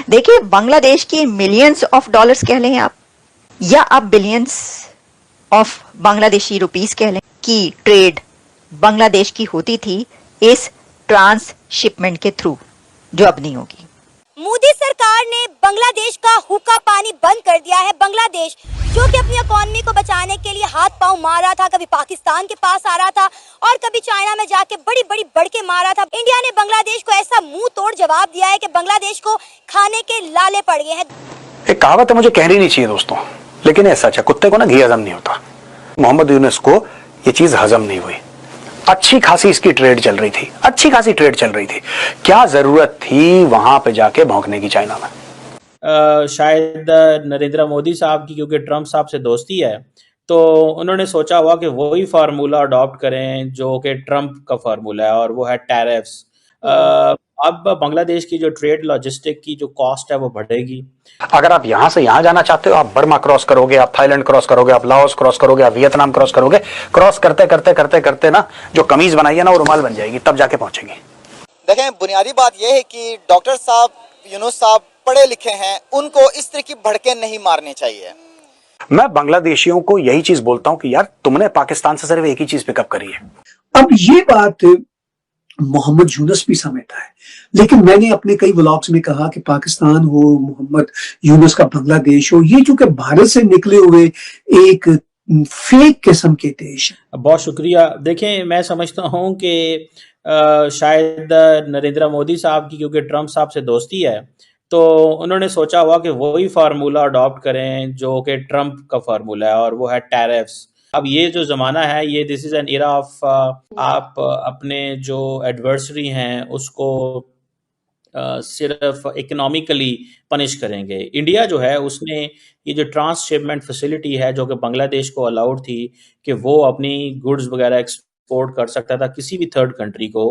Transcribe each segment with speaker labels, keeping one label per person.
Speaker 1: देखिए, बांग्लादेश की millions of dollars कह लें आप, या आप बिलियंस ऑफ बांग्लादेशी रुपीस कह लें, कि ट्रेड बांग्लादेश की होती थी इस ट्रांसशिपमेंट के थ्रू, जो अब नहीं होगी।
Speaker 2: मोदी सरकार ने बांग्लादेश का हुक्का पानी बंद कर दिया है। बांग्लादेश जो कि अपनी इकोनॉमी को बचाने के लिए हाथ पांव मार रहा था, कभी पाकिस्तान के पास आ रहा था और कभी चाइना में जाके बड़ी बड़ी बढ़के मार रहा था। इंडिया ने बांग्लादेश को ऐसा मुंह तोड़ जवाब दिया है कि बांग्लादेश को खाने के लाले पड़ गए हैं।
Speaker 3: एक कहावत है, मुझे कहनी नहीं चाहिए दोस्तों, लेकिन ये सच है, कुत्ते को ना घी हजम नहीं होता। मोहम्मद यूनुस को ये चीज हजम नहीं हुई। अच्छी खासी इसकी ट्रेड चल रही थी, अच्छी खासी ट्रेड चल रही थी, क्या जरूरत थी वहां पे जाके भौंकने की चाइना में?
Speaker 4: शायद नरेंद्र मोदी साहब की क्योंकि ट्रंप साहब से दोस्ती है, तो उन्होंने सोचा हुआ कि वही फार्मूला अडॉप्ट करें जो कि ट्रंप का फार्मूला है, और वो है टैरिफ्स। अब बांग्लादेश की जो ट्रेड लॉजिस्टिक की जो कॉस्ट है वो बढ़ेगी।
Speaker 3: अगर आप यहां से यहां जाना चाहते हो, आप बर्मा क्रॉस करोगे, आप थाईलैंड क्रॉस करोगे, आप लाओस क्रॉस करोगे, आप वियतनाम क्रॉस करोगे, क्रॉस करते करते करते करते ना जो कमीज बनाई है ना वो रुमाल बन जाएगी, तब जाके पहुंचेंगे।
Speaker 5: देखें, बुनियादी बात यह है कि डॉक्टर साहब, यूनुस साहब पढ़े लिखे हैं, उनको इस तरह की भड़के नहीं मारने चाहिए।
Speaker 3: मैं बांग्लादेशियों को यही चीज बोलता हूं कि यार तुमने पाकिस्तान से सिर्फ एक ही चीज पिकअप करी है।
Speaker 6: अब ये बात मोहम्मद यूनुस भी समझता है, लेकिन मैंने अपने कई व्लॉग्स में कहा कि पाकिस्तान हो, मोहम्मद यूनुस का बांग्लादेश हो, ये चूंकि भारत से निकले हुए एक फेक किस्म के देश है।
Speaker 4: बहुत शुक्रिया। देखें, मैं समझता हूं कि शायद नरेंद्र मोदी साहब की क्योंकि ट्रंप साहब से दोस्ती है, तो उन्होंने सोचा हुआ कि वही फार्मूला अडॉप्ट करें जो कि ट्रंप का फार्मूला है, और वो है टैरिफ्स। अब ये जो ज़माना है, ये this is an era of आप अपने जो एडवर्सरी हैं उसको सिर्फ इकोनॉमिकली पनिश करेंगे। इंडिया जो है उसने ये जो ट्रांसशिपमेंट फैसिलिटी है जो कि बांग्लादेश को अलाउड थी कि वो अपनी गुड्स वगैरह एक्सपोर्ट कर सकता था किसी भी थर्ड कंट्री को,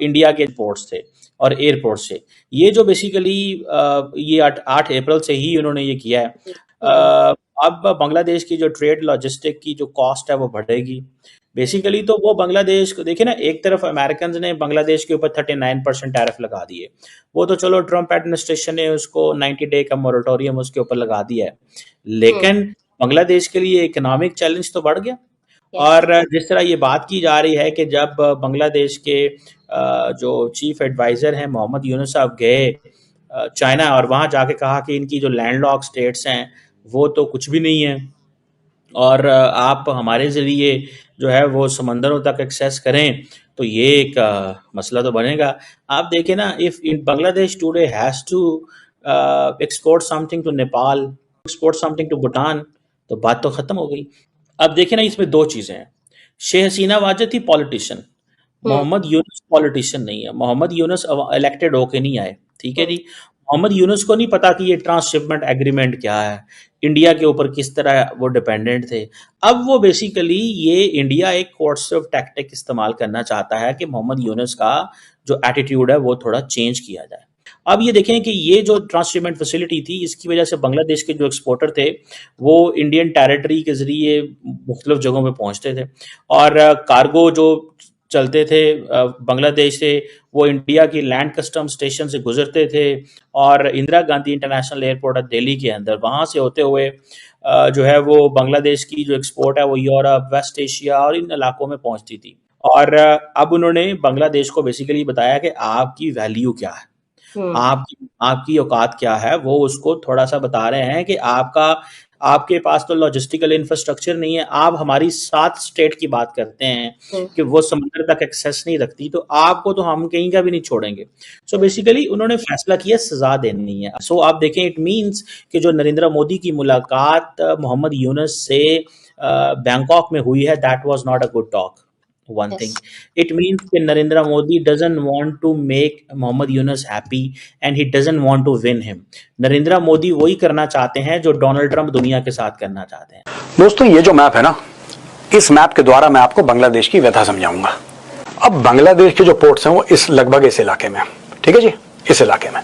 Speaker 4: इंडिया के पोर्ट्स थे और एयरपोर्ट से। ये जो बेसिकली ये 8 अप्रैल से ही उन्होंने ये किया है। अब बांग्लादेश की जो ट्रेड लॉजिस्टिक की जो कॉस्ट है वो बढ़ेगी बेसिकली। तो वो बांग्लादेश को देखिए ना, एक तरफ अमेरिकन ने बांग्लादेश के ऊपर 39% टैरिफ लगा दिए, वो तो चलो ट्रंप एडमिनिस्ट्रेशन ने उसको 90 डे का मोरेटोरियम उसके ऊपर लगा दिया है, लेकिन बांग्लादेश के लिए इकोनॉमिक चैलेंज तो बढ़ गया। और जिस तरह ये बात की जा रही है कि जब बांग्लादेश के जो चीफ एडवाइजर हैं मोहम्मद यूनुस साहब गए चाइना, और वहाँ जाके कहा कि इनकी जो लैंडलॉक स्टेट्स हैं वो तो कुछ भी नहीं है, और आप हमारे ज़रिए जो है वो समंदरों तक एक्सेस करें, तो ये एक मसला तो बनेगा। आप देखें ना, if in Bangladesh today has to export something to Nepal, export something to Bhutan, तो बात तो ख़त्म हो गई। अब देखें ना, इसमें 2 चीज़ें हैं। शेख हसीना वाजद थी पॉलिटिशियन, मोहम्मद यूनुस पॉलिटिशियन नहीं है। मोहम्मद यूनुस इलेक्टेड होके नहीं आए, ठीक है जी। मोहम्मद यूनुस को नहीं पता कि ये ट्रांसशिपमेंट एग्रीमेंट क्या है, इंडिया के ऊपर किस तरह वो डिपेंडेंट थे। अब वो बेसिकली ये इंडिया एक कोर्सिव टैक्टिक इस्तेमाल करना चाहता है कि मोहम्मद यूनुस का जो एटीट्यूड है वो थोड़ा चेंज किया जाए। अब ये देखें कि ये जो ट्रांसशिपमेंट फैसिलिटी थी, इसकी वजह से बांग्लादेश के जो एक्सपोर्टर थे वो इंडियन टेरिटरी के ज़रिए मुख्तलिफ जगहों पे पहुँचते थे, और कार्गो जो चलते थे बांग्लादेश से वो इंडिया की लैंड कस्टम स्टेशन से गुजरते थे, और इंदिरा गांधी इंटरनेशनल एयरपोर्ट है दिल्ली के अंदर, वहाँ से होते हुए जो है वो बांग्लादेश की जो एक्सपोर्ट है वो यूरोप, वेस्ट एशिया और इन इलाकों में पहुँचती थी। और अब उन्होंने बांग्लादेश को बेसिकली बताया कि आपकी वैल्यू क्या है, आपकी औकात क्या है, वो उसको थोड़ा सा बता रहे हैं कि आपके पास तो लॉजिस्टिकल इंफ्रास्ट्रक्चर नहीं है। आप हमारी 7 स्टेट की बात करते हैं कि वो समुद्र तक एक्सेस नहीं रखती, तो आपको तो हम कहीं का भी नहीं छोड़ेंगे। सो बेसिकली उन्होंने फैसला किया सजा देनी है। सो आप देखें, इट मींस कि जो नरेंद्र मोदी की मुलाकात मोहम्मद यूनुस से बैंकॉक में हुई है, that was not a good talk. One thing, it means that Narendra Modi doesn't want to make Mohammad Yunus happy and he doesn't want to win him. Narendra Modi वही करना चाहते हैं जो डोनाल्ड ट्रंप दुनिया के साथ करना चाहते हैं।
Speaker 3: दोस्तों, ये जो मैप है ना, इस मैप के द्वारा मैं आपको बांग्लादेश की व्यथा समझाऊंगा। अब बांग्लादेश के जो पोर्ट्स हैं वो लगभग इस इलाके में, ठीक है जी, इस इलाके में।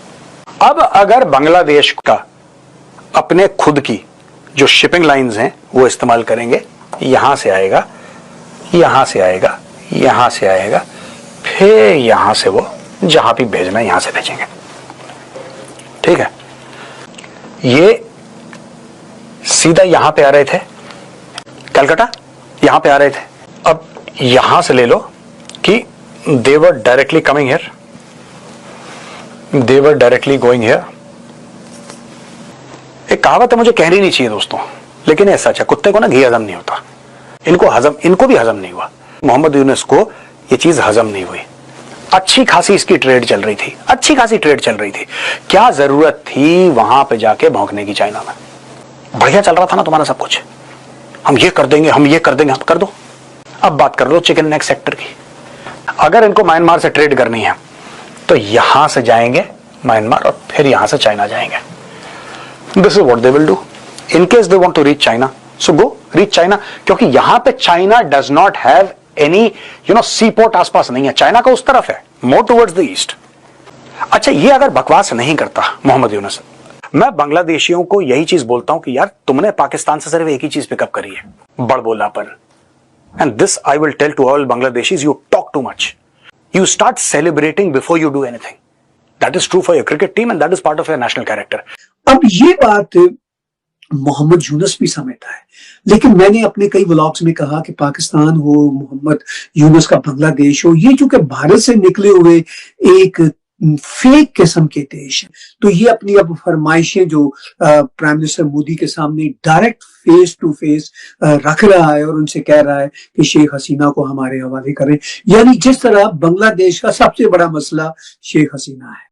Speaker 3: अब अगर बांग्लादेश का अपने खुद की जो शिपिंग लाइंस हैं वो इस्तेमाल करेंगे, यहां से आएगा, यहां से आएगा, यहां से आएगा, फिर यहां से वो जहां भी भेजना है यहां से भेजेंगे, ठीक है, ये सीधा यहां पे आ रहे थे, कलकत्ता यहां पे आ रहे थे। अब यहां से ले लो कि they were directly coming here, they were directly going here. एक कहावत है, मुझे कहनी नहीं चाहिए दोस्तों, लेकिन ये सच है, कुत्ते को ना घी हजम नहीं होता। इनको भी हजम नहीं हुआ। मोहम्मद यूनुस को ये चीज हजम नहीं हुई। अच्छी खासी इसकी ट्रेड चल रही थी, अच्छी खासी ट्रेड चल रही थी। क्या जरूरत थी वहां पे जाके भौंकने की चाइना में? बढ़िया चल रहा था ना तुम्हारा सब कुछ, हम ये कर देंगे, हम ये कर देंगे, हम कर दो। अब बात कर लो चिकन नेक सेक्टर की। अगर इनको म्यांमार से ट्रेड करनी है तो यहां से जाएंगे म्यांमार और फिर यहां से चाइना जाएंगे। This is what they will do in case they want to reach China. So go reach China, क्योंकि यहां पे China does not have any sea port आसपास नहीं है। चाइना का उस तरफ है, मोर टुवर्ड्स द ईस्ट। अच्छा, ये अगर बकवास नहीं करता मोहम्मद यूनुस, मैं बांग्लादेशियों को यही चीज बोलता हूं कि यार तुमने पाकिस्तान से सिर्फ एक ही चीज पिकअप करी है, बड़बोलापन। And this I will tell to all Bangladeshis, you talk too much, you start celebrating before you do anything. That is true for your cricket team and that is part of your national character.
Speaker 6: अब ये बात मोहम्मद यूनुस भी समझता है, लेकिन मैंने अपने कई व्लॉग्स में कहा कि पाकिस्तान हो, मोहम्मद यूनुस का बांग्लादेश हो, ये चूंकि भारत से निकले हुए एक फेक किस्म के देश है, तो ये अपनी अब फरमाइशें जो प्राइम मिनिस्टर मोदी के सामने डायरेक्ट फेस टू फेस रख रहा है और उनसे कह रहा है कि शेख हसीना को हमारे हवाले करें। यानी जिस तरह बांग्लादेश का सबसे बड़ा मसला शेख हसीना है,